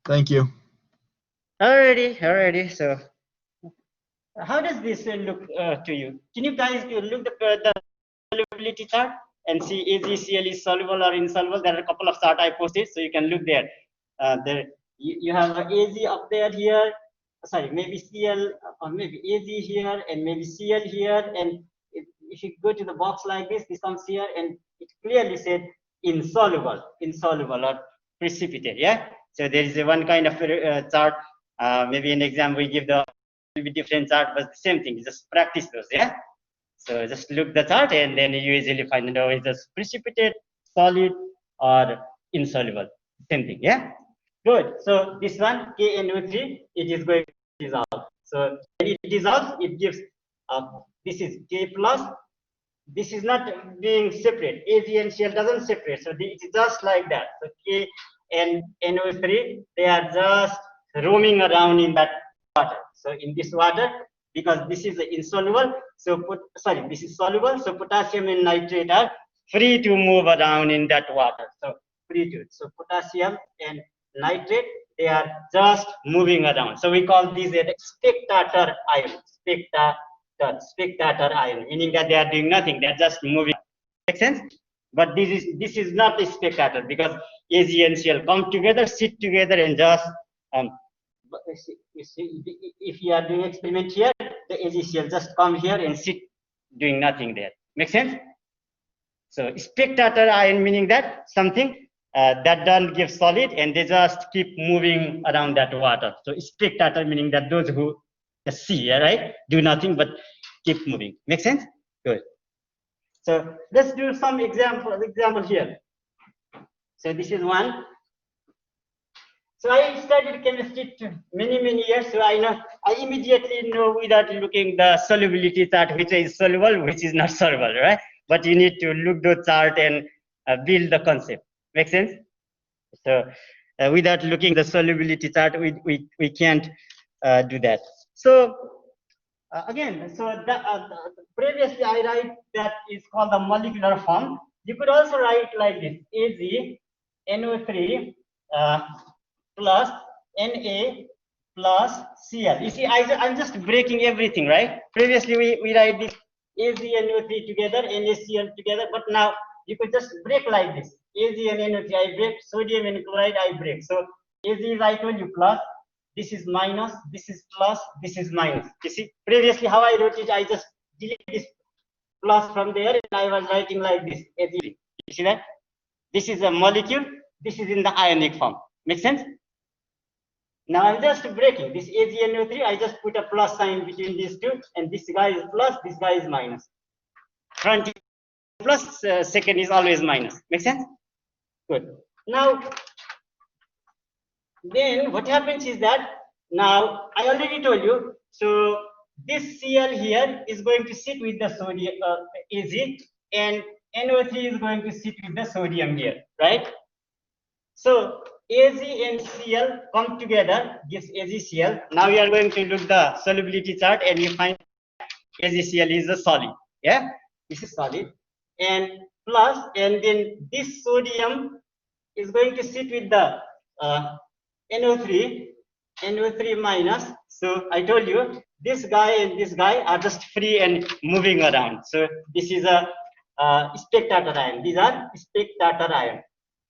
Thank you. Alrighty. So, how does this look to you? Can you guys look the solubility chart and see AgCl is soluble or insoluble? There are a couple of charts I posted, so you can look there. There you have Ag up there here. Sorry, maybe Cl or maybe Ag here and maybe Cl here. And if you go to the box like this comes here and it clearly said insoluble or precipitate. Yeah. So there is a one kind of chart. Maybe in exam we give the different chart, but the same thing. Just practice those. Yeah. So just look the chart and then you easily find out is this precipitate, solid, or insoluble. Same thing, yeah? Good. So this one, KNO3, it is going to dissolve. So when it dissolves, it gives, this is K plus, this is not being separate. Ag and Cl doesn't separate. So it is just like that. So K and NO3, they are just roaming around in that water. So in this water, because this is insoluble, so this is soluble, so potassium and nitrate are free to move around in that water. So free to. So potassium and nitrate, they are just moving around. So we call these a spectator ion. Spectator ion, meaning that they are doing nothing, they are just moving. Make sense? But this is not a spectator because Ag and Cl come together, sit together, and just if you are doing experiment here, the AgCl just come here and sit doing nothing there. Make sense? So spectator ion meaning that something that doesn't give solid and they just keep moving around that water. So spectator meaning that those who see, right, do nothing but keep moving. Make sense? Good. So let's do some example here. So this is one. So I studied chemistry many years, so I immediately know without looking the solubility chart which is soluble, which is not soluble, right? But you need to look the chart and build the concept. Make sense? So without looking the solubility chart, we can't do that. So again, so previously I write that is called the molecular form. You could also write like this: AgNO3 plus Na plus Cl. You see, I'm just breaking everything, right? Previously we write this AgNO3 together, NaCl together, but now you could just break like this. Ag and NO3 I break, sodium and chloride I break. So Ag is I told you plus, this is minus, this is plus, this is minus. You see, previously how I wrote it, I just delete this plus from there and I was writing like this. You see that? This is a molecule, this is in the ionic form. Make sense? Now I'm just breaking this AgNO3. I just put a plus sign between these two, and this guy is plus, this guy is minus. Front is plus, second is always minus. Make sense? Good. Now, then what happens is that now I already told you. So this Cl here is going to sit with the sodium Ag, and NO3 is going to sit with the sodium here, right? So Ag and Cl come together, gives AgCl. Now you are going to look the solubility chart and you find AgCl is a solid. Yeah, this is solid. And plus, and then this sodium is going to sit with the NO3 minus. So I told you this guy and this guy are just free and moving around. So this is a spectator ion. These are spectator ion.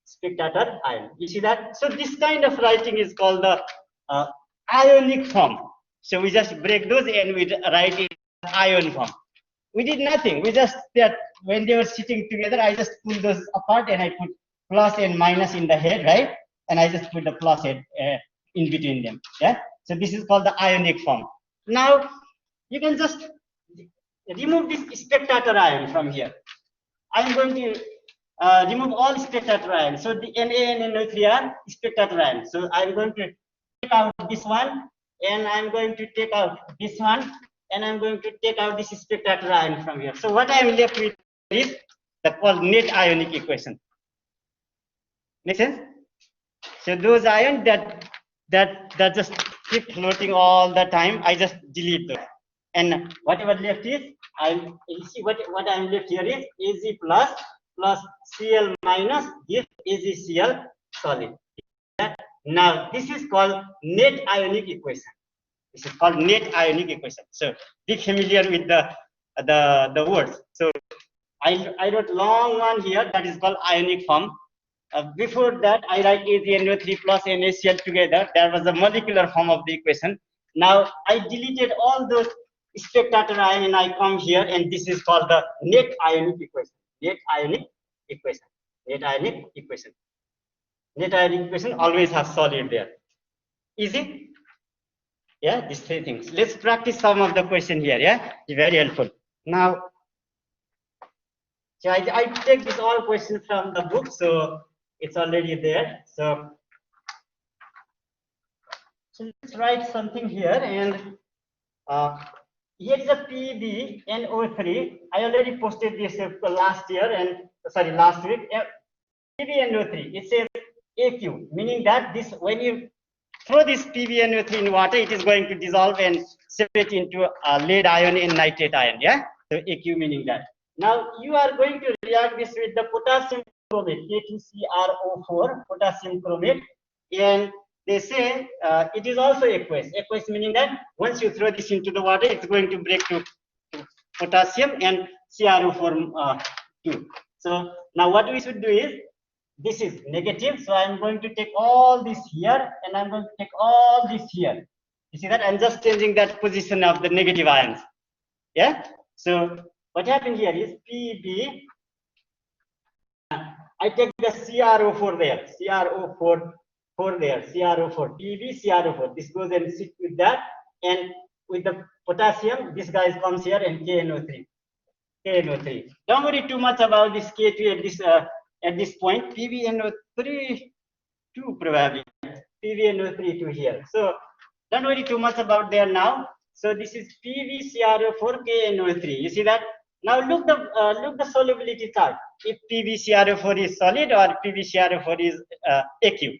Spectator ion. You see that? So this kind of writing is called the ionic form. So we just break those and we write it ion form. We did nothing. We just that when they were sitting together, I just pulled those apart and I put plus and minus in the head, right? And I just put the plus head in between them. Yeah. So this is called the ionic form. Now you can just remove this spectator ion from here. I'm going to remove all spectator ions. So the Na and NO3 are spectator ions. So I'm going to take out this one, and I'm going to take out this one, and I'm going to take out this spectator ion from here. So what I'm left with is the called net ionic equation. Make sense? So those ions that just keep floating all the time, I just delete those. And whatever left is, you see what I'm left here is Ag plus Cl minus gives AgCl solid. Now this is called net ionic equation. This is called net ionic equation. So be familiar with the words. So I wrote long one here, that is called ionic form. Before that, I write AgNO3 plus NaCl together. There was a molecular form of the equation. Now I deleted all those spectator ion and I come here, and this is called the net ionic equation. Net ionic equation. Net ionic equation. Net ionic equation always has solid there. Easy? Yeah, these three things. Let's practice some of the question here. Yeah, it's very helpful. Now, so I take this all questions from the book, so it's already there. So let's write something here, and here is a PbNO3. I already posted this last year and sorry last week. PbNO3. It says AQ, meaning that this when you throw this PbNO3 in water, it is going to dissolve and separate into a lead ion and nitrate ion. Yeah. So AQ meaning that. Now you are going to react this with the potassium chromate, K2CrO4, potassium chromate, and they say it is also aqueous. Aqueous meaning that once you throw this into the water, it's going to break to potassium and CrO4 too. So now what we should do is, this is negative, so I'm going to take all this here, and I'm going to take all this here. You see that? I'm just changing that position of the negative ions. Yeah. So what happened here is Pb. I take the CrO4 there, CrO4 there, CrO4, Pb, CrO4. This goes and sits with that, and with the potassium, this guy comes here and KNO3. KNO3. Don't worry too much about this K2 at this point. PbNO3 2 probably. PbNO3 2 here. So don't worry too much about there now. So this is PbCrO4 KNO3. You see that? Now look the solubility chart. If PbCrO4 is solid or PbCrO4 is aqueous.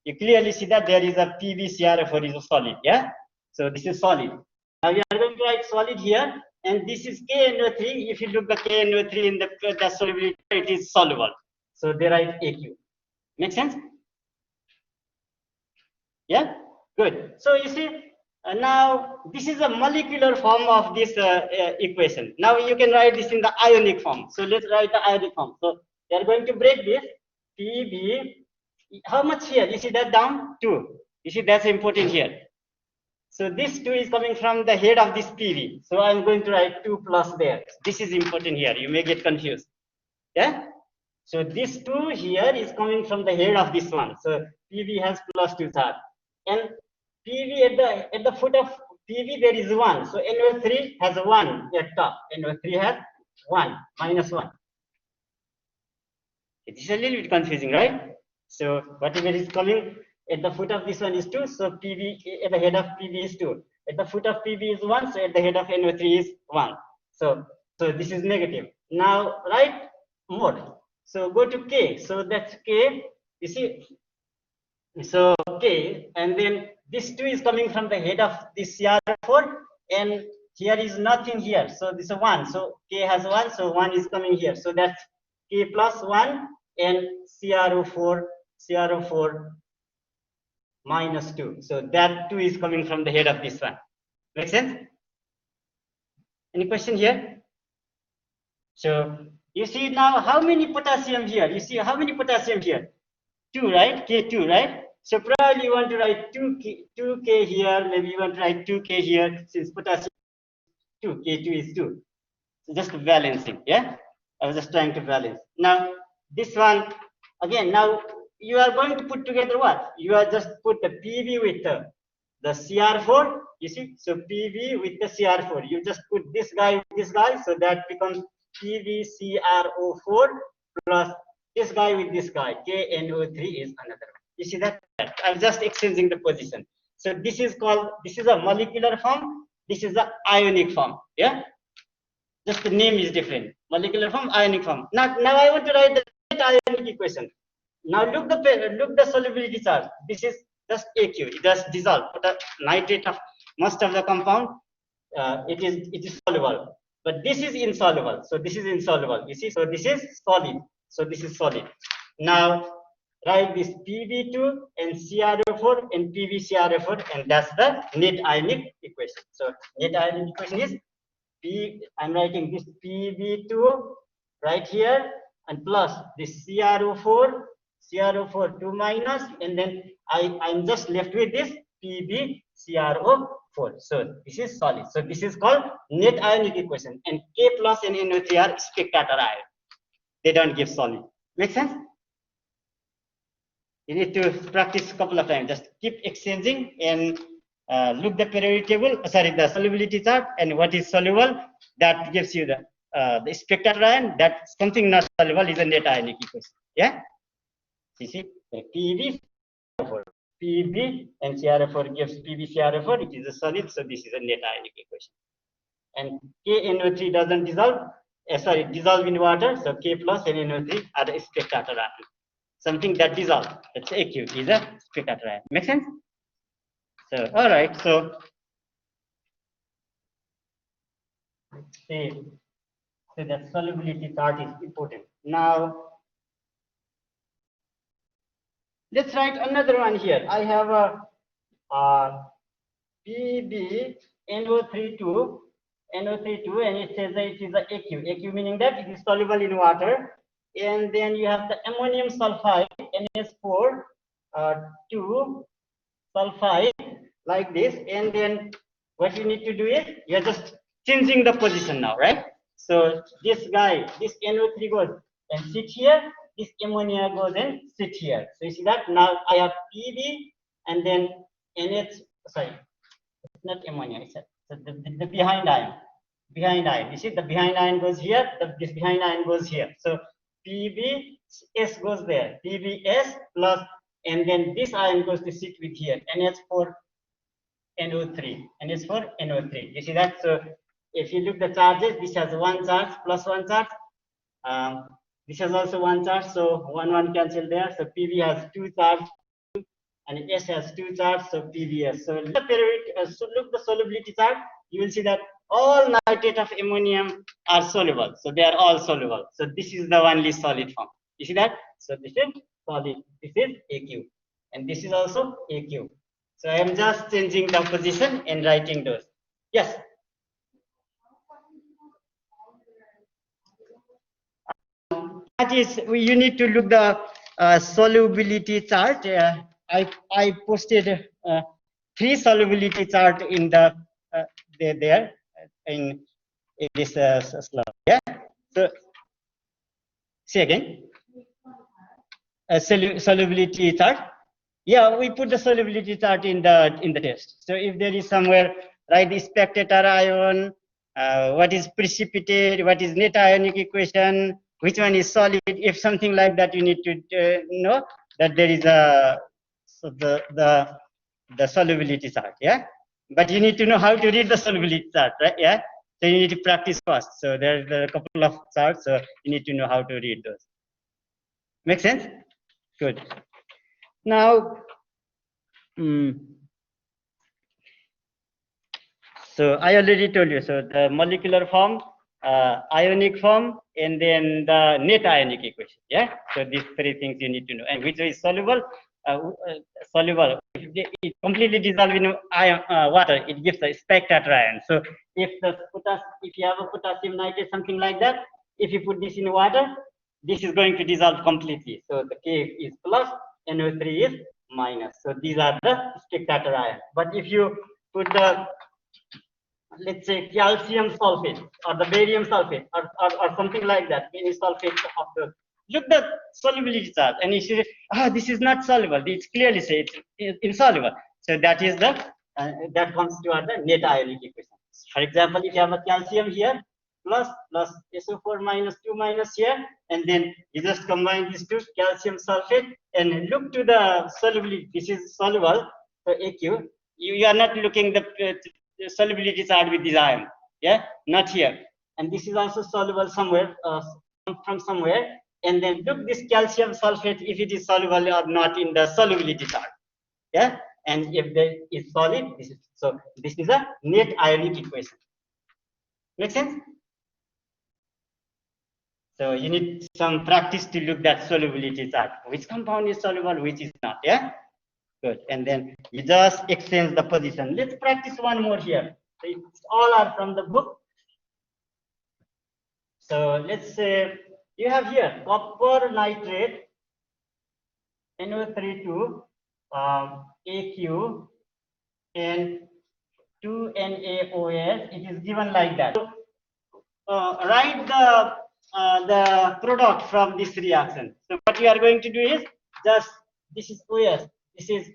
You clearly see that there is a PbCrO4 is a solid. Yeah. So this is solid. Now we are going to write solid here, and this is KNO3. If you look the KNO3 in the solubility, it is soluble. So they write aqueous. Make sense? Yeah. Good. So you see. Now this is a molecular form of this equation. Now you can write this in the ionic form. So let's write the ionic form. So they are going to break this Pb. How much here? You see that down? 2. You see that's important here. So this 2 is coming from the head of this Pb. So I'm going to write 2 plus there. This is important here. You may get confused. Yeah. So this 2 here is coming from the head of this one. So Pb has plus 2 charge, and Pb at the foot of Pb there is 1. So NO3 has 1 at top. NO3 has 1 minus 1. It is a little bit confusing, right? So whatever is coming at the foot of this one is 2. So Pb at the head of Pb is 2. At the foot of Pb is 1. So at the head of NO3 is 1. So this is negative. Now write more. So go to K. So that's K. You see. So K, and then this 2 is coming from the head of this CrO4, and here is nothing here. So this is 1. So K has 1, so 1 is coming here. So that's K plus 1 and CrO4 minus 2. So that 2 is coming from the head of this one. Make sense? Any question here? So you see now how many potassium here? You see how many potassium here? 2, right? K2, right? So probably you want to write 2K here, maybe you want to write 2K here, since potassium 2, K2 is 2. So just balancing, yeah? I was just trying to balance. Now, this one, again, now you are going to put together what? You are just put the Pb with the Cr4, you see? So Pb with the Cr4. You just put this guy with this guy, so that becomes PbCrO4 plus this guy with this guy. KNO3 is another one. You see that? I'm just exchanging the position. So this is a molecular form. This is the ionic form. Yeah. Just the name is different. Molecular form, ionic form. Now I want to write the ionic equation. Now look the solubility chart. This is just aqueous. It just dissolve. But the nitrate of most of the compound, it is soluble. But this is insoluble. So this is insoluble. You see. So this is solid. So this is solid. Now write this Pb2 and CrO4 and PbCrO4, and that's the net ionic equation. So net ionic equation is I'm writing this Pb2 right here and plus this CrO4 2 minus, and then I'm just left with this PbCrO4. So this is solid. So this is called net ionic equation, and K plus and NO3 are spectator ion. They don't give solid. Make sense? You need to practice a couple of times. Just keep exchanging and look the periodic table, the solubility chart, and what is soluble, that gives you the spectator ion. That something not soluble is a net ionic equation. Yeah? You see, Pb and CrO4 gives PbCrO4, it is a solid, so this is a net ionic equation. And KNO3 doesn't dissolve, dissolve in water, so K plus and NO3 are the spectator ion. Something that dissolves, that's AQ, is a spectator ion. Make sense? So, all right, so see, so that solubility chart is important. Now, let's write another one here. I have a PbNO32, and it says that it is a AQ. AQ meaning that it is soluble in water. And then you have the ammonium sulfide, NS4, 2 sulfide, like this. And then what you need to do is you're just changing the position now, right? So this guy, this NO3 goes and sit here, this ammonia goes and sit here. So you see that now I have Pb and then NH, sorry, it's not ammonia, it's the behind ion. Behind ion. You see the behind ion goes here, this behind ion goes here. So PbS goes there, PbS plus, and then this ion goes to sit with here, NH4 NO3, and it's for NO3. You see that? So if you look the charges, this has one charge plus one charge. This has also one charge, so 1 cancel there. So Pb has two charge, and S has two charge, so PbS. So look the solubility chart. You will see that all nitrate of ammonium are soluble. So they are all soluble. So this is the only solid form. You see that? So this is solid. This is AQ, and this is also AQ. So I am just changing the position and writing those. Yes. That is, you need to look the solubility chart. I posted 3 solubility chart in the there in this slide. Yeah. So say again. Solubility chart. Yeah, we put the solubility chart in the test. So if there is somewhere, write the spectator ion, what is precipitate, what is net ionic equation, which one is solid. If something like that, you need to know that there is a the solubility chart. Yeah, but you need to know how to read the solubility chart, right? Yeah. So you need to practice first. So there are a couple of charts. So you need to know how to read those. Make sense? Good. Now, so I already told you. So the molecular form, ionic form, and then the net ionic equation. Yeah. So these 3 things you need to know. And which is soluble? Soluble. If it completely dissolves in water, it gives a spectator ion. So if you have a potassium nitrate, something like that, if you put this in water, this is going to dissolve completely. So the K is plus, NO3 is minus. So these are the spectator ion. But if you put the, let's say, calcium sulfate or the barium sulfate or something like that, any sulfate of the, look the solubility chart, and you see, this is not soluble. It's clearly say it's insoluble. So that is the that comes to the net ionic equation. For example, if you have a calcium here, plus SO4 minus 2 minus here, and then you just combine these two, calcium sulfate, and look to the solubility. This is soluble, so AQ. You are not looking the solubility chart with this ion. Yeah, not here. And this is also soluble somewhere, from somewhere. And then look this calcium sulfate, if it is soluble or not in the solubility chart. Yeah, and if there is solid, this is, so this is a net ionic equation. Make sense? So you need some practice to look that solubility chart. Which compound is soluble, which is not, yeah? Good. And then you just exchange the position. Let's practice one more here. So it's all are from the book. So let's say you have here copper nitrate NO32 AQ and 2NaOH. It is given like that. So, write the product from this reaction. So what you are going to do is just this is OS, this is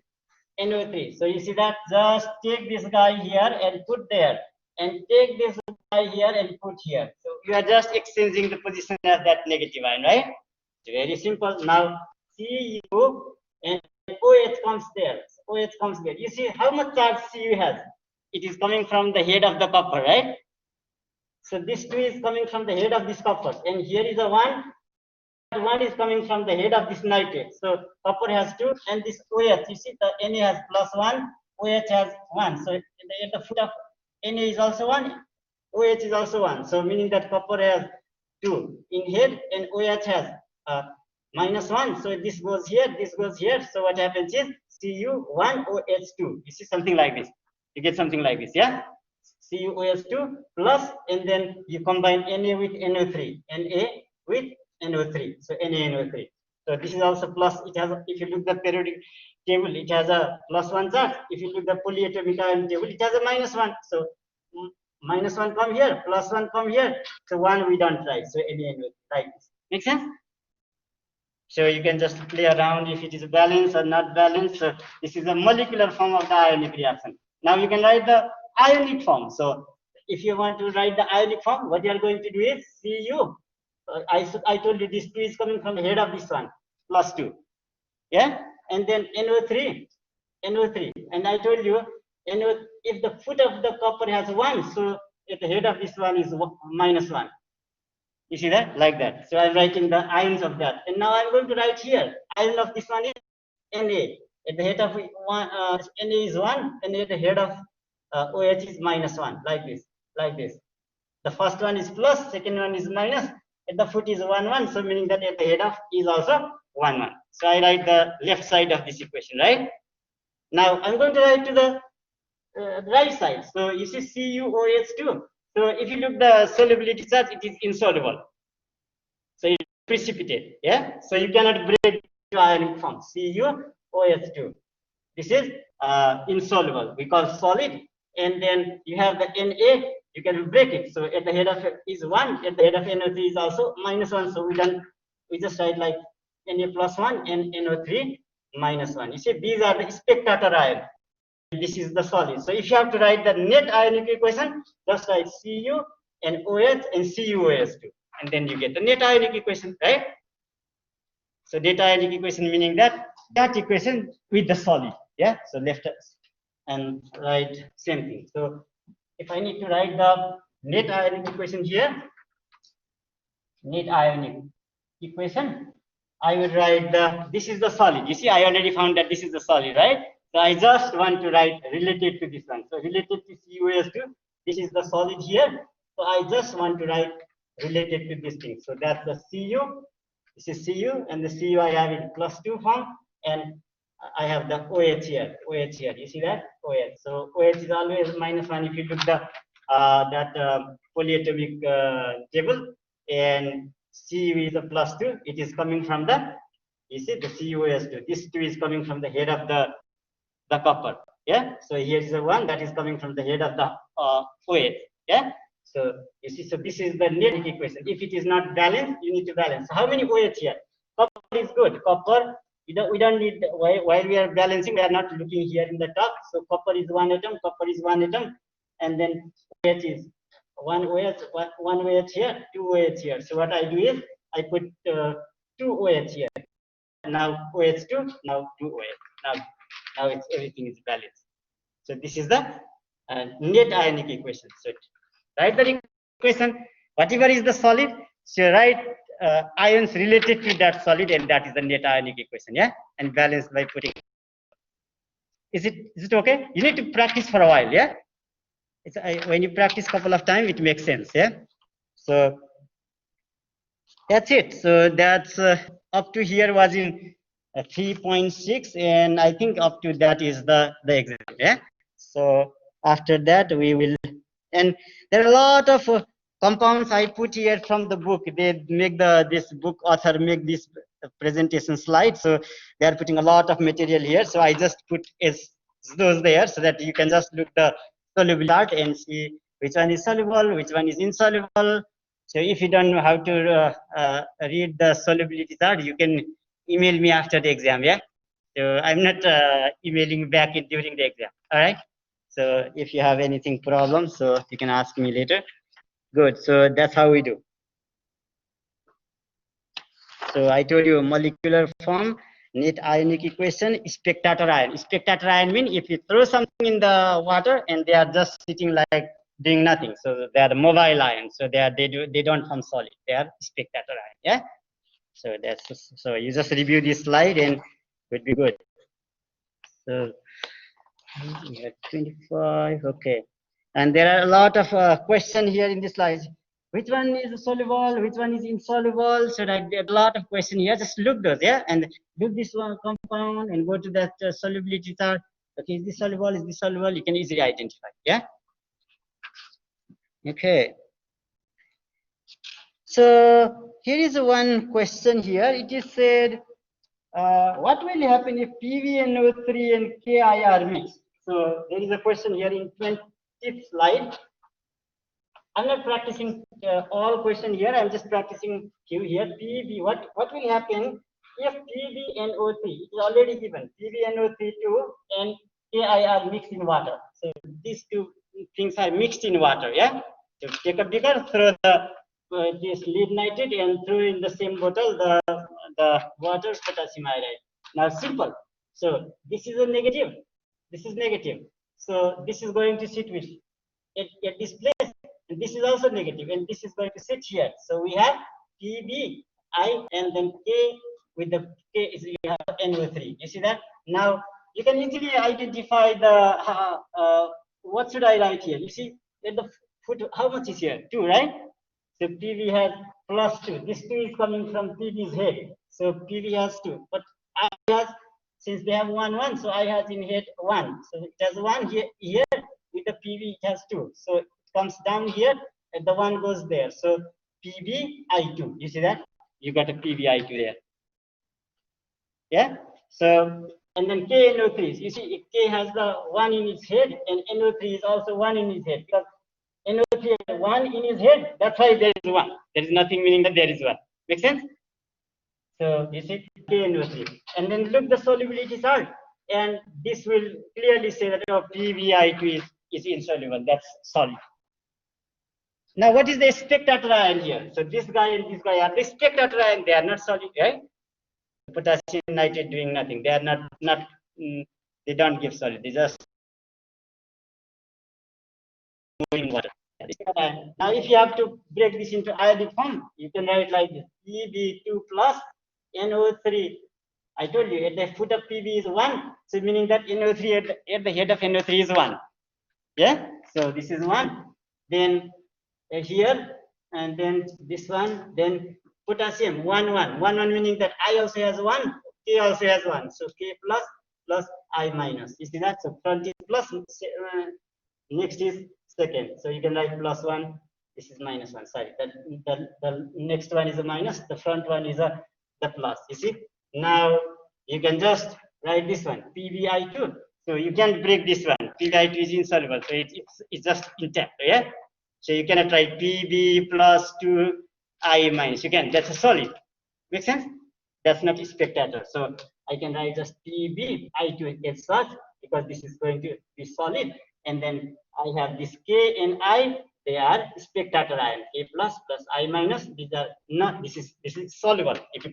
NO3. So you see that just take this guy here and put there, and take this guy here and put here. So you are just exchanging the position as that negative ion, right? It's very simple. Now Cu and OH comes there. OH comes there. You see how much charge Cu has? It is coming from the head of the copper, right? So this 2 is coming from the head of this copper, and here is a 1. 1 is coming from the head of this nitrate. So copper has 2, and this OH, you see the Na has +1, OH has 1. So at the foot of Na is also 1, OH is also 1. So meaning that copper has 2 in head, and OH has -1. So this goes here, this goes here. So what happens is Cu1 OH2. You see something like this. You get something like this, yeah? CuOH2 plus, and then you combine Na with NO3, Na with NO3, so NaNO3. So this is also plus. It has, if you look the periodic table, it has a +1 charge. If you look the polyatomic ion table, it has a -1. So -1 come here, +1 come here. So 1 we don't write. So NaNO3 like this. Make sense? So you can just play around if it is balanced or not balanced. So this is a molecular form of the ionic reaction. Now you can write the ionic form. So if you want to write the ionic form, what you are going to do is Cu. I told you this 2 is coming from the head of this one, +2. Yeah? And then NO3, and I told you if the foot of the copper has 1, so at the head of this one is -1. You see that? Like that. So I'm writing the ions of that. And now I'm going to write here, ion of this one is Na. At the head of one, Na is 1, and at the head of OH is -1, like this, like this. The first one is plus, second one is minus, at the foot is 1, 1, so meaning that at the head of is also 1, 1. So I write the left side of this equation, right? Now I'm going to write to the right side. So you see CuOH2. So if you look the solubility charge, it is insoluble. So it's precipitate, yeah? So you cannot break to ionic form, CuOH2. This is insoluble, we call solid. And then you have the Na, you can break it. So at the head of it is 1, at the head of NO3 is also -1. So we just write like Na +1 and NO3 -1. You see, these are the spectator ion. This is the solid. So if you have to write the net ionic equation, just write Cu and OH and CuOH2. And then you get the net ionic equation, right? So net ionic equation meaning that equation with the solid, yeah? So left and right, same thing. So if I need to write the net ionic equation here, net ionic equation, I will write this is the solid. You see, I already found that this is the solid, right? So I just want to write related to this one. So related to CuOH2, this is the solid here. So I just want to write related to this thing. So that's the Cu. This is Cu, and the Cu I have in +2 form, and I have the OH here. OH here. You see that? OH. So OH is always -1 if you look the polyatomic table, and Cu is a +2. It is coming from the, you see, the CuOH2. This 2 is coming from the head of the copper. Yeah. So here is the 1 that is coming from the head of the OH. Yeah. So you see, so this is the net equation. If it is not balanced, you need to balance. So how many OH here? Copper is good. Copper, we don't need, while we are balancing, we are not looking here in the top. So copper is 1 atom, copper is 1 atom, and then OH is 1 OH here, 2 OH here. So what I do is I put 2 OH here. Now OH2, now 2 OH. Now it's everything is balanced. So this is the net ionic equation. So write the equation, whatever is the solid, so write ions related to that solid, and that is the net ionic equation, yeah? And balance by putting. Is it okay? You need to practice for a while, yeah? When you practice couple of times, it makes sense, yeah? So That's it. So that's up to here was in 3.6, and I think up to that is the exam. Yeah. So after that we will, and there are a lot of compounds I put here from the book. They make this book author make this presentation slide. So they are putting a lot of material here. So I just put as those there so that you can just look the solubility chart and see which one is soluble, which one is insoluble. So if you don't know how to read the solubility chart, you can email me after the exam. Yeah. So I'm not emailing back during the exam. All right. So if you have anything problem, so you can ask me later. Good. So that's how we do. So I told you molecular form, net ionic equation, spectator ion. Spectator ion mean if you throw something in the water and they are just sitting like doing nothing. So they are mobile ions. So they don't form solid. They are spectator ion. Yeah. So that's so you just review this slide and it would be good. So yeah, 25. Okay. And there are a lot of questions here in this slide. Which one is soluble? Which one is insoluble? So that there are a lot of questions here. Just look those, yeah, and look this one compound and go to that solubility chart. Okay, is this soluble? Is this soluble? You can easily identify. Yeah. Okay. So here is one question here. It is said, what will happen if PbNO3 and Ki are mixed? So there is a question here in 20th slide. I'm not practicing all question here. I'm just practicing few here. Pb, what will happen if PbNO3 is already given? PbNO3 and Ki are mixed in water. So these two things are mixed in water. Yeah. So take a beaker, throw this lead nitrate and throw in the same bottle the water potassium iodide. Now simple. So this is a negative. This is negative. So this is going to sit with at this place. And this is also negative, and this is going to sit here. So we have Pb, I, and then K with the K is you have NO3. You see that? Now you can easily identify the what should I write here? You see at the foot, how much is here? 2, right? So Pb has plus 2. This 2 is coming from Pb's head. So Pb has 2. But I has, since they have 1, 1, so I has in head 1. So it has 1 here with the Pb, it has 2. So it comes down here and the 1 goes there. So Pb I2. You see that? You got a Pb I2 there. Yeah. So and then KNO3. You see, K has the 1 in its head, and NO3 is also 1 in its head because NO3 has 1 in his head. That's why there is 1. There is nothing meaning that there is 1. Make sense? So you see KNO3, and then look the solubility chart, and this will clearly say that PbI2 is insoluble. That's solid. Now, what is the spectator ion here? So this guy and this guy are the spectator ion. They are not solid, right? Potassium nitrate doing nothing. They are not. They don't give solid. They just moving water. Now, if you have to break this into iodic form, you can write like this: Pb2 plus NO3. I told you at the foot of Pb is 1, so meaning that NO3 at the head of NO3 is 1. Yeah. So this is 1. Then here, and then this one, then potassium 1 1 1 1 meaning that I also has 1, K also has 1. So K plus I minus. You see that? So front is plus, next is second. So you can write plus 1. This is minus 1. Sorry, the next one is a minus. The front one is the plus. You see? Now you can just write this one PbI2. So you can break this one. PbI2 is insoluble, so it's just intact. Yeah. So you cannot write Pb plus 2I minus. You can. That's a solid. Make sense? That's not a spectator. So I can write just Pb I2 as such because this is going to be solid. And then I have this K and I. They are spectator ion. K plus I minus. These are not. This is soluble. If you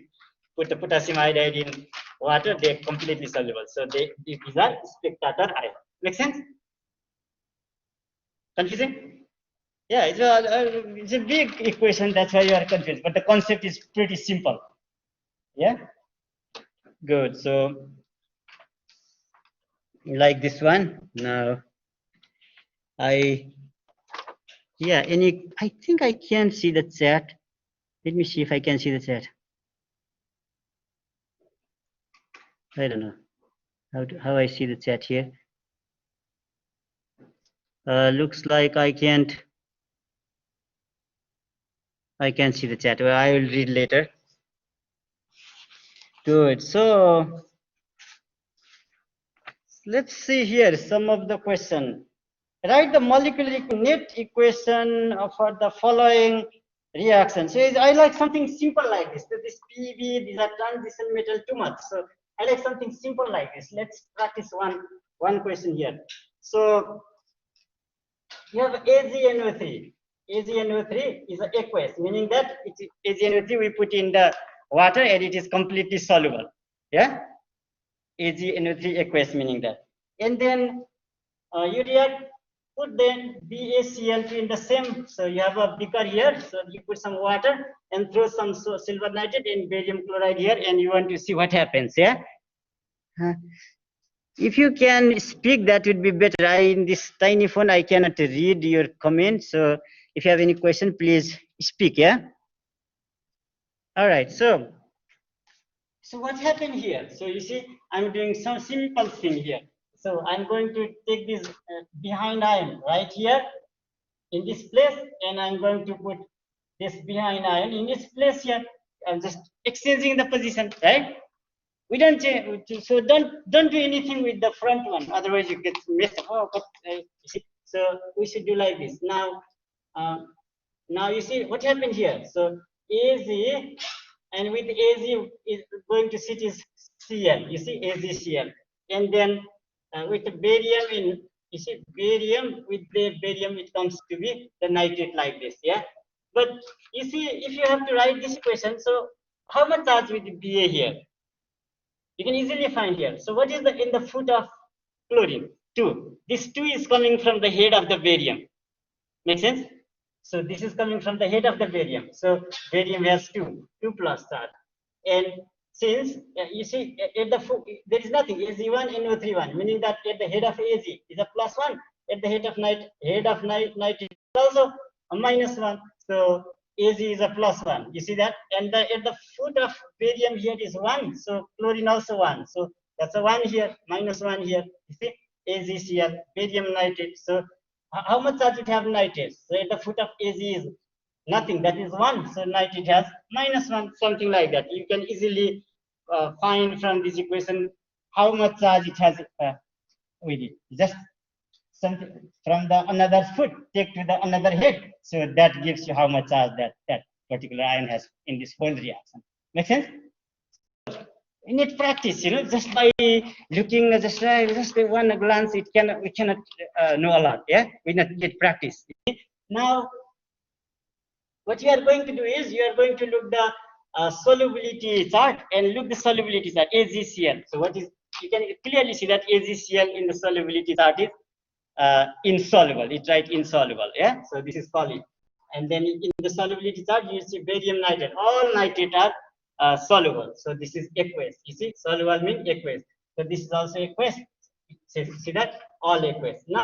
put the potassium iodide in water, they're completely soluble. So these are spectator ion. Make sense? Confusing? Yeah, it's a big equation. That's why you are confused. But the concept is pretty simple. Yeah. Good. So like this one. Now I think I can see the chat. Let me see if I can see the chat. I don't know how I see the chat here. Looks like I can't see the chat. Well, I will read later. Good. So let's see here some of the question. Write the molecular net equation for the following reaction. So I like something simple like this. So this PB, these are transition metal too much. So I like something simple like this. Let's practice one question here. So you have AgNO3. AgNO3 is aqueous, meaning that it's AgNO3 we put in the water and it is completely soluble. Yeah, AgNO3 aqueous, meaning that. And then you react, put then BaCl2 in the same. So you have a beaker here. So you put some water and throw some silver nitrate and barium chloride here, and you want to see what happens. Yeah. If you can speak, that would be better. In this tiny phone, I cannot read your comments. So if you have any question, please speak. Yeah. All right. So what happened here? So you see, I'm doing some simple thing here. So I'm going to take this behind ion right here in this place, and I'm going to put this behind ion in this place here. I'm just exchanging the position, right? We don't change, so don't do anything with the front one, otherwise you get messed up. Oh, but, so we should do like this. Now you see what happened here. So Az, and with Az is going to sit is Cl. You see AgCl, and then with the barium in, you see barium, with the barium it comes to be the nitrate like this. Yeah, but you see if you have to write this equation, so how much charge with the Ba here? You can easily find here. So what is the in the foot of chlorine? 2. This 2 is coming from the head of the barium. Make sense? So this is coming from the head of the barium. So barium has 2 plus charge. And since you see at the foot there is nothing, Ag1 NO3 meaning that at the head of Ag is a +1, at the head of nitrate is also a -1. So Ag is a +1. You see that? And at the foot of barium here is 1. So chlorine also 1. So that's a 1 here, -1 here. You see? AgCl, barium nitrate. So how much does it have nitrate? So at the foot of Ag is nothing, that is 1. So nitrate has -1, something like that. You can easily find from this equation how much charge it has with it. Just something from the another foot, take to the another head. So that gives you how much charge that particular ion has in this whole reaction. Make sense? We need practice, just by looking at just one glance, we cannot know a lot. Yeah, we need to get practice. Now, what you are going to do is you are going to look the solubility chart and look the solubility chart AgCl. So what is, you can clearly see that AgCl in the solubility chart is insoluble. It writes insoluble. Yeah, so this is solid. And then in the solubility chart, you see barium nitrate. All nitrate are soluble. So this is aqueous. You see, soluble means aqueous. So this is also aqueous. See that? All aqueous. Now,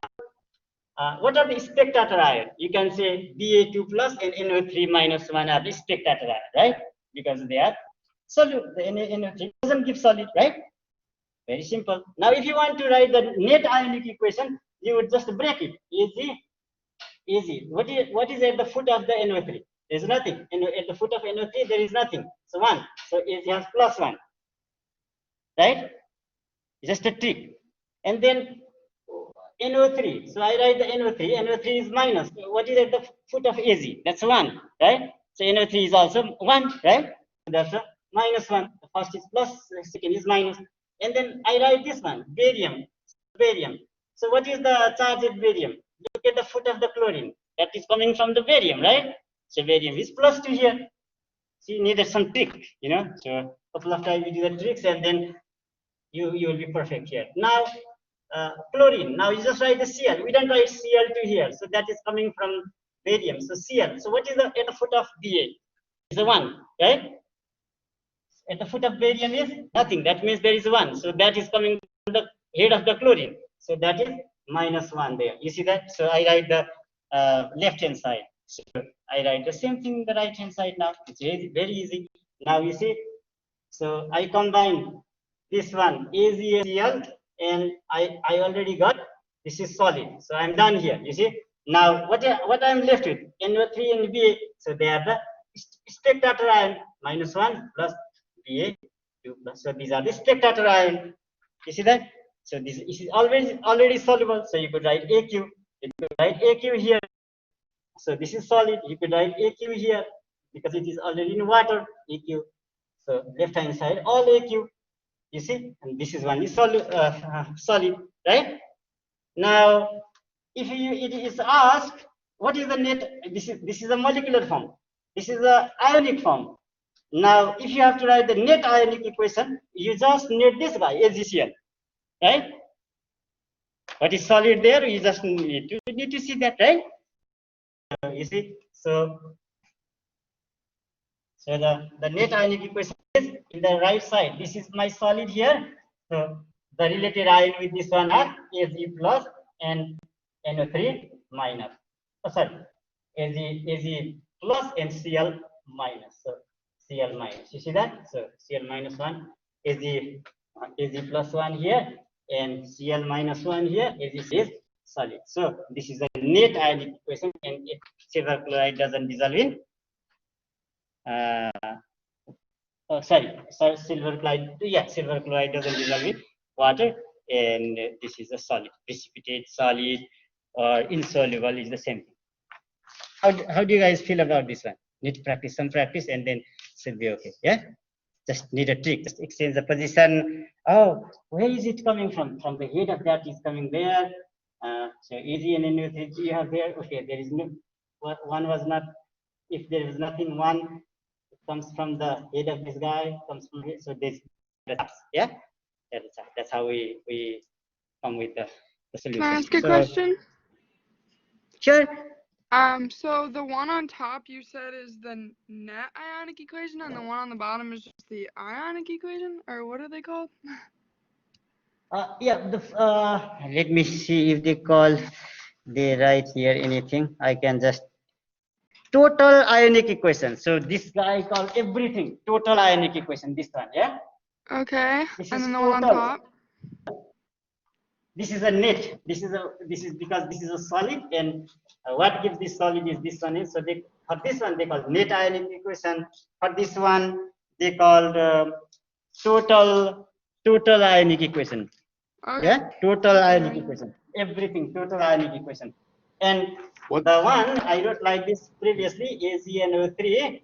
what are the spectator ion? You can say Ba2 plus and NO3 minus 1 are the spectator ion, right? Because they are solid. The NO3 doesn't give solid, right? Very simple. Now, if you want to write the net ionic equation, you would just break it. Easy. What is at the foot of the NO3? There is nothing. At the foot of NO3, there is nothing. So 1. So it has +1. Right? Just a trick. And then NO3. So I write the NO3. NO3 is minus. What is at the foot of Az? That's 1. Right? So NO3 is also 1. Right? So that's a -1. The first is plus, the second is minus. And then I write this one, barium. So what is the charge at barium? Look at the foot of the chlorine. That is coming from the barium, right? So barium is +2 here. So you needed some trick, So a couple of times you do the tricks, and then you will be perfect here. Now chlorine. Now you just write the Cl. We don't write Cl2 here. So that is coming from barium. So Cl. So what is at the foot of Ba? Is a 1, right? At the foot of barium is nothing. That means there is 1. So that is coming from the head of the chlorine. So that is -1 there. You see that? So I write the left hand side. So I write the same thing in the right hand side now. It's very easy. Now you see, so I combine this one AgCl, and I already got this is solid. So I'm done here. You see. Now what I'm left with NO3 and Ba. So they are the spectator ion -1 plus Ba2 plus. So these are the spectator ion. You see that? So this is already soluble. So you could write Aq. You could write Aq here. So this is solid. You could write Aq here because it is already in water. Aq. So left hand side all Aq. You see, and this is one is solid, right? Now, if it is asked, what is the net? This is a molecular form. This is a ionic form. Now, if you have to write the net ionic equation, you just net this guy AgCl, right? What is solid there? You just need to see that, right? You see, so the net ionic equation is in the right side. This is my solid here. So the related ion with this one are Ag plus and NO3 minus. Oh, sorry, Ag plus and Cl minus. So Cl minus. You see that? So Cl minus 1, Ag plus 1 here, and Cl minus 1 here. Ag is solid. So this is a net ionic equation, and if silver chloride doesn't dissolve in silver chloride. Yeah, silver chloride doesn't dissolve in water, and this is a solid, precipitate, solid, or insoluble is the same thing. How do you guys feel about this one? Need to practice some practice, and then should be okay. Yeah, just need a trick. Just exchange the position. Oh, where is it coming from? From the head of that is coming there. So easy and NO3 you have there. Okay, there is no one was not. If there is nothing, one comes from the head of this guy, comes from here. So this, yeah, that's how we come with the solution. Can I ask a question? Sure. So the one on top you said is the net ionic equation, and the one on the bottom is just the ionic equation, or what are they called? Yeah. Let me see if they write here anything. I can just total ionic equation. So this guy called everything total ionic equation. This one, yeah. Okay. This and is then the total. one on top. This is a net. This is because this is a solid, and what gives this solid is this one is. So they for this one they call net ionic equation. For this one they called total ionic equation. Okay. Yeah, total ionic equation. Everything total ionic equation. And the one I wrote like this previously: AgNO3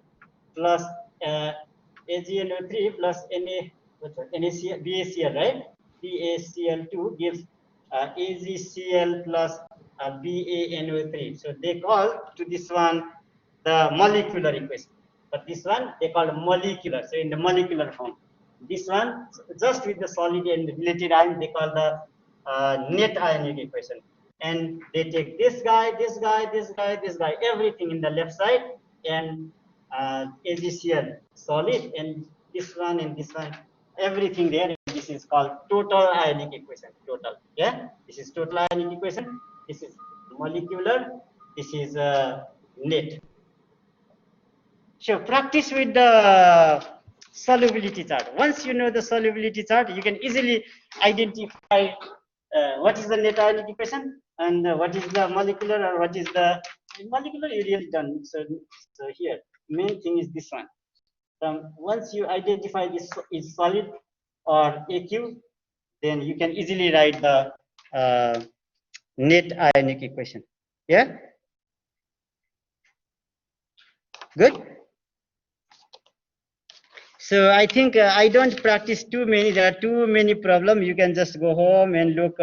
plus AgNO3 plus BaCl, right? BaCl2 gives AgCl plus BaNO3. So they call to this one the molecular equation. But this one they call molecular. So in the molecular form. This one just with the solid and related ion they call the net ionic equation. And they take this guy, everything in the left side, and AgCl solid, and this one and this one, everything there. This is called total ionic equation. Total, yeah. This is total ionic equation. This is molecular. This is net. So practice with the solubility chart. Once you know the solubility chart, you can easily identify what is the net ionic equation and what is the molecular, or what is the molecular you really done. So here, main thing is this one. Once you identify this is solid or AQ, then you can easily write the net ionic equation. Yeah? Good? So I think I don't practice too many. There are too many problems. You can just go home and look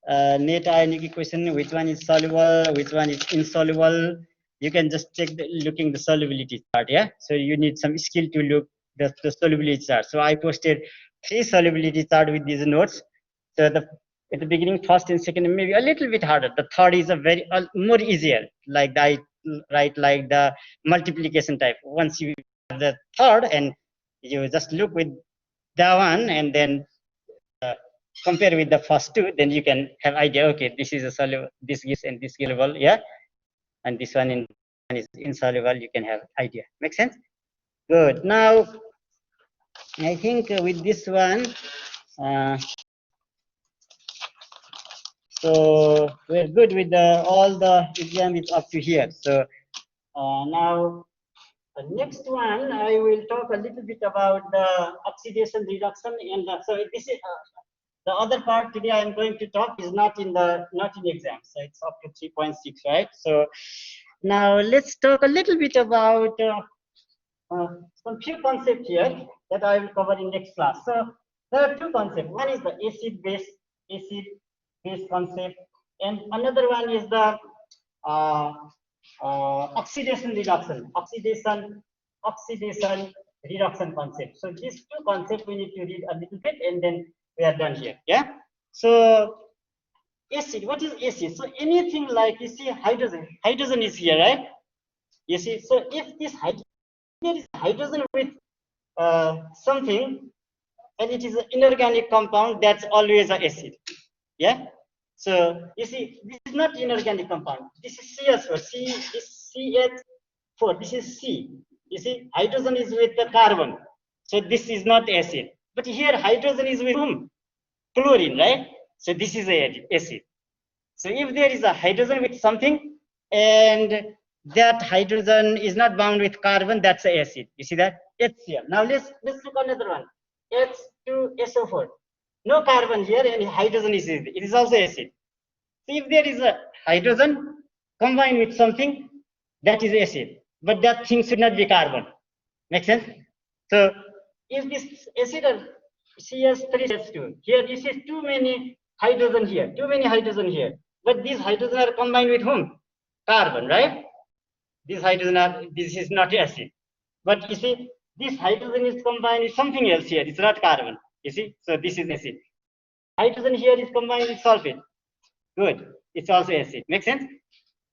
net ionic equation, which one is soluble, which one is insoluble. You can just check looking the solubility chart. Yeah. So you need some skill to look the solubility chart. So I posted 3 solubility chart with these notes. So at the beginning, first and second, maybe a little bit harder. The third is a very more easier. Like I write like the multiplication type. Once you have the third and you just look with that one and then compare with the first two, then you can have idea. Okay, this is a soluble. This gives and this gives soluble. Yeah. and this one is insoluble. You can have idea. Make sense? Good. Now, I think with this one, so we're good with all the exam is up to here. So now the next one, I will talk a little bit about the oxidation reduction, and so this is the other part today I am going to talk is not in exam, so it's up to 3.6, right? So now let's talk a little bit about some few concepts here that I will cover in next class. So there are two concepts. One is the acid base concept, and another one is the uh, oxidation reduction reduction concept. So these two concepts we need to read a little bit, and then we are done here. Yeah. So acid, what is acid? So anything like, you see, hydrogen is here, right? You see, so if this there is hydrogen with something, and it is an inorganic compound, that's always an acid. Yeah. So you see, this is not inorganic compound. This is CS4. This CH4. This is C. You see, hydrogen is with the carbon. So this is not acid. But here hydrogen is with whom? Chlorine, right? So this is acid. So if there is a hydrogen with something, and that hydrogen is not bound with carbon, that's an acid. You see that? HCl. Now let's look another one. H2SO4. No carbon here, and hydrogen is it is also acid. So if there is a hydrogen combined with something, that is acid. But that thing should not be carbon. Make sense? So if this acid or CS3H2, here this is too many hydrogen here, but these hydrogen are combined with whom? Carbon, right? This is not acid. But you see, this hydrogen is combined with something else here. It's not carbon. You see, so this is acid. Hydrogen here is combined with sulfate. Good. It's also acid. Make sense?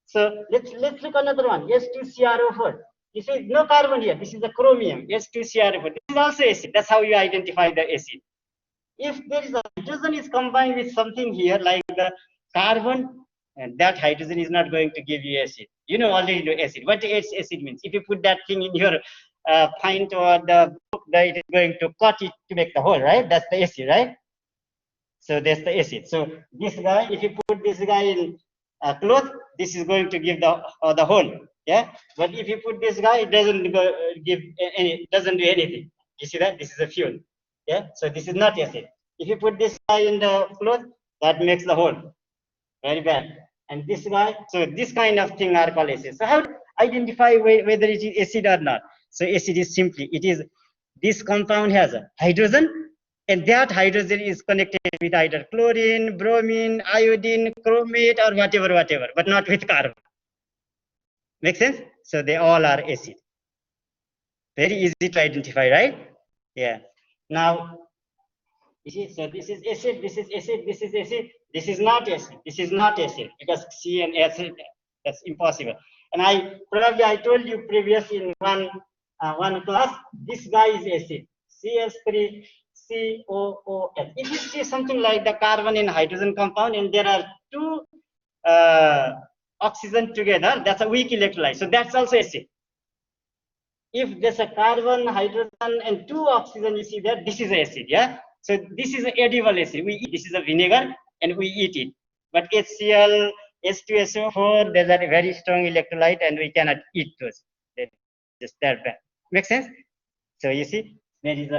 So let's look another one. S2CrO4. You see, no carbon here. This is the chromium. S2CrO4. This is also acid. That's how you identify the acid. If there is a hydrogen is combined with something here like the carbon, and that hydrogen is not going to give you acid. You know already the acid. What acid means? If you put that thing in your pint or the book, it is going to cut it to make the hole, right? That's the acid, right? So that's the acid. So this guy, if you put this guy in cloth, this is going to give the hole. Yeah. But if you put this guy, it doesn't doesn't do anything. You see that? This is a fuel. Yeah. So this is not acid. If you put this guy in the cloth, that makes the hole. Very bad. And this guy, so this kind of thing are called acid. So how to identify whether it is acid or not? So acid is simply, it is, this compound has a hydrogen, and that hydrogen is connected with either chlorine, bromine, iodine, chromate, or whatever, but not with carbon. Make sense? So they all are acid. Very easy to identify, right? Yeah. Now, you see, so this is acid, this is acid, this is acid, this is not acid, this is not acid, because C and acid, that's impossible. And I told you previous in one class, this guy is acid, CS3 COOH. If you see something like the carbon and hydrogen compound, and there are two oxygen together, that's a weak electrolyte. So that's also acid. If there's a carbon, hydrogen, and two oxygen, you see that this is acid, yeah? So this is an edible acid. We eat, this is a vinegar, and we eat it. But HCl, H2SO4, there's a very strong electrolyte, and we cannot eat those. They're just that bad. Make sense? So you see, there is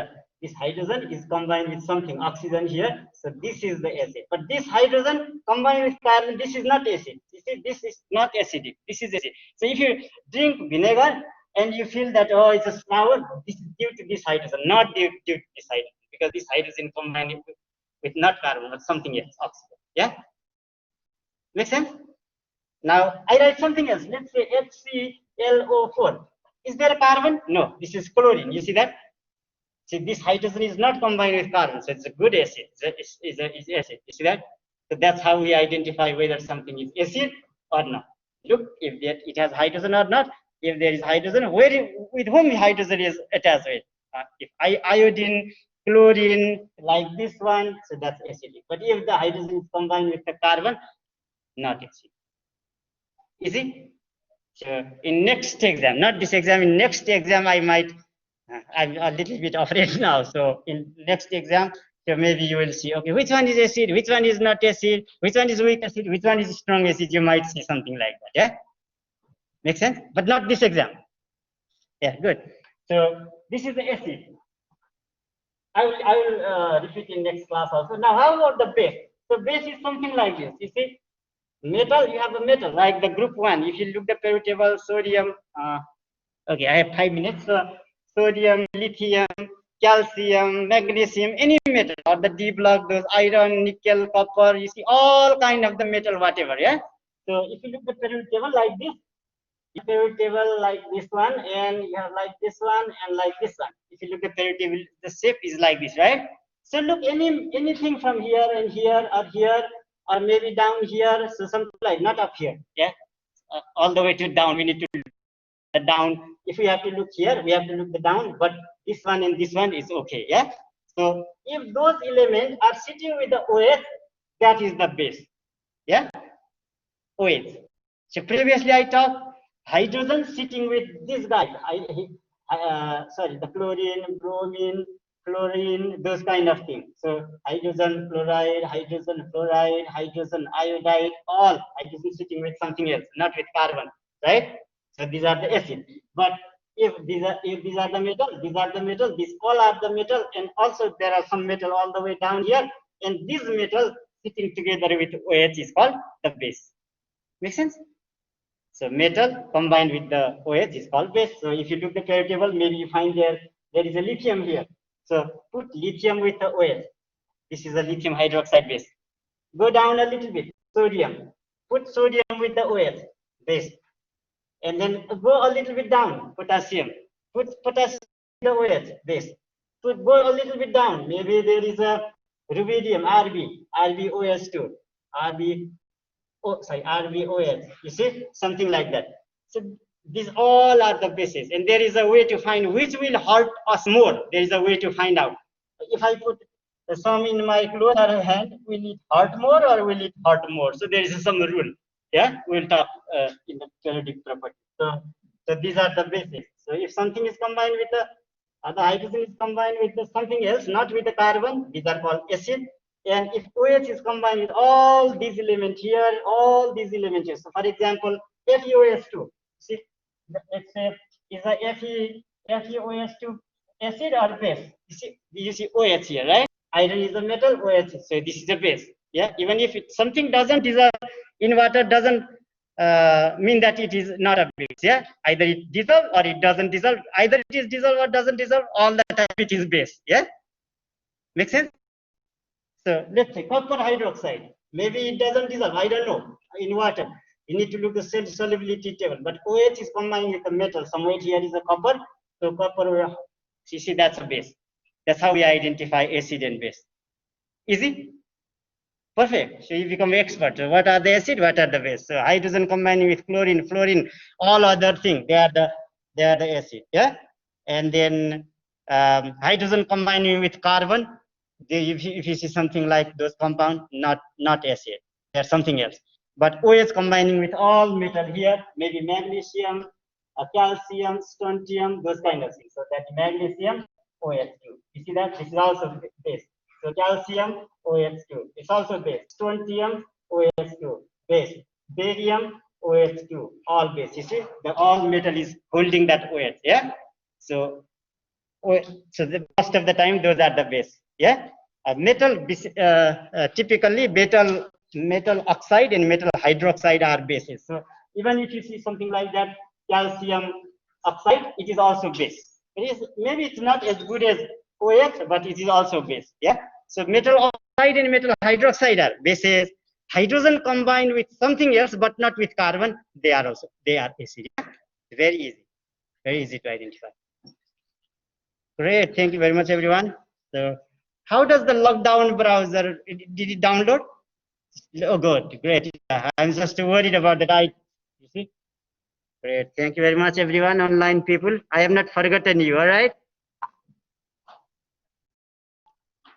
this hydrogen is combined with something, oxygen here. So this is the acid. But this hydrogen combined with carbon, this is not acid. You see, this is not acidic. This is acid. So if you drink vinegar and you feel that, oh, it's a sour, this is due to this hydrogen, not due to this hydrogen, because this hydrogen combined with not carbon, but something else, oxygen. Yeah? Make sense? Now, I write something else. Let's say HClO4. Is there a carbon? No, this is chlorine. You see that? See, this hydrogen is not combined with carbon, so it's a good acid. It's acid. You see that? So that's how we identify whether something is acid or not. Look if it has hydrogen or not. If there is hydrogen, with whom hydrogen is attached with? If iodine, chlorine, like this one, so that's acidic. But if the hydrogen is combined with the carbon, not acid. Easy? So in next exam, not this exam, in next exam I might, I'm a little bit afraid now. So in next exam, so maybe you will see, okay, which one is acid, which one is not acid, which one is weak acid, which one is strong acid. You might see something like that. Yeah, make sense? But not this exam. Yeah, good. So this is the acid. I will repeat in next class also. Now, how about the base? So base is something like this. You see, metal, you have a metal, like the group one. If you look the periodic table, sodium, okay, I have 5 minutes. So sodium, lithium, calcium, magnesium, any metal, or the D block, those iron, nickel, copper, you see all kind of the metal, whatever, yeah? So if you look the periodic table like this, periodic table like this one, and you have like this one and like this one. If you look at periodic table, the shape is like this, right? So look, anything from here and here, or maybe down here, so something like not up here, yeah, all the way to down. We need to look the down. If we have to look here, we have to look the down. But this one and this one is okay, yeah. So if those elements are sitting with the OH, that is the base, yeah. OH. So previously I talked hydrogen sitting with these guys. Sorry, the chlorine, bromine, chlorine, those kind of things. So hydrogen fluoride, hydrogen fluoride, hydrogen iodide, all hydrogen sitting with something else, not with carbon, right? So these are the acid. But if these are the metal, these are the metal, these all are the metal, and also there are some metal all the way down here, and this metal sitting together with OH is called the base. Make sense? So metal combined with the OH is called base. So if you look the periodic table, maybe you find there is a lithium here. So put lithium with the OH. This is a lithium hydroxide base. Go down a little bit. Sodium. Put sodium with the OH base. And then go a little bit down. Potassium. Put potassium with the OH base. Go a little bit down. Maybe there is a rubidium, RbOH2, Rb RbOH, you see, something like that. So these all are the bases, and there is a way to find which will hurt us more. There is a way to find out. If I put some in my closer hand, will it hurt more or will it hurt more? So there is some rule. Yeah, we'll talk in the periodic property. So these are the bases. So if something is combined with the hydrogen is combined with something else, not with the carbon, these are called acid. And if OH is combined with all these elements here, all these elements here. So for example, FeOH2, see, it's a, is a FeOH2 acid or base? You see OH here, right? Iron is a metal, OH, so this is a base. Yeah, even if something doesn't dissolve in water, doesn't mean that it is not a base. Yeah, either it dissolves or it doesn't dissolve. Either it is dissolved or doesn't dissolve. All the time it is base. Yeah, make sense? So let's say copper hydroxide. Maybe it doesn't dissolve. I don't know. In water, you need to look the solubility table. But OH is combined with the metal. Somewhere here is a copper. So copper, you see, that's a base. That's how we identify acid and base. Easy? Perfect. So you become expert. So what are the acid? What are the base? So hydrogen combining with chlorine, fluorine, all other things. They are the acid. Yeah. And then hydrogen combining with carbon. If you see something like those compound, not acid. They're something else. But OH combining with all metal here, maybe magnesium, calcium, strontium, those kind of things. So that magnesium, OH2. You see that? This is also base. So calcium, OH2. It's also base. Strontium, OH2. Base. Barium, OH2. All base. You see, the all metal is holding that OH. Yeah. So most of the time those are the base. Yeah. Typically metal oxide and metal hydroxide are bases. So even if you see something like that, calcium oxide, it is also base. Maybe it's not as good as OH, but it is also base. Yeah. So metal oxide and metal hydroxide are bases. Hydrogen combined with something else, but not with carbon, they are acid. Yeah? Very easy to identify. Great, thank you very much, everyone. So, how does the lockdown browser, did it download? Oh, good, great. I'm just worried about that. You see? Great, thank you very much, everyone, online people. I have not forgotten you, all right?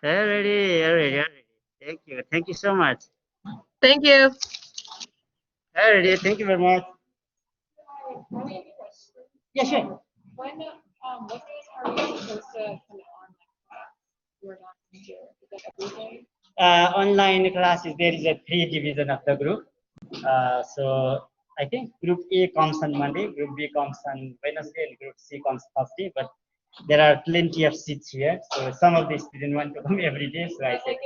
Already. Thank you so much. Thank you. Already, thank you very much. Yeah, sure. When what days are we supposed to come on class? We're not here. Is that every day? Online classes, there is a three division of the group. So I think group A comes on Monday, group B comes on Wednesday, and group C comes Thursday. But there are plenty of seats here, so some of the students want to come every day. So I But said, like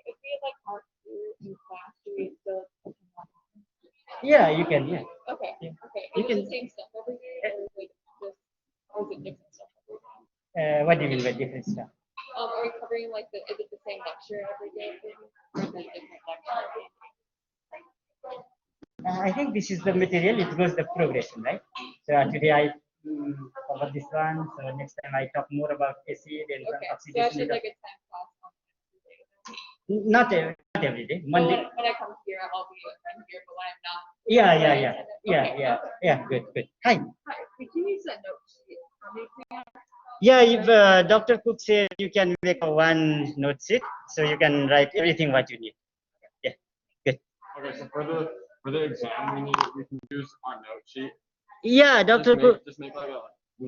if we like aren't here in class, do we still attend online? yeah, you can, yeah. Okay. Yeah. Okay. You Is it can. the same stuff every day, or is it just, or is it different stuff every day? What do you mean by different stuff? Are we covering like the, is it the same lecture every day, or is it a different lecture? I think this is the material. It goes the progression, right? So today I cover this one. So next time I talk more about acid and some Okay. So oxidation. it's just like a 10 class on every day. Not every day. But Monday. when I come here, I'll be in here, but when I'm not. Yeah, when yeah, I yeah, attend it. yeah, Okay. yeah, yeah. Good, good. Hi. Hi. Can you use that note sheet? Yeah, if Dr. Cook says you can make a one note sheet, so you can write everything what you need. Yeah, good. Okay, so for the exam, we can use our note sheet. Yeah, Dr. Cook. Just make like a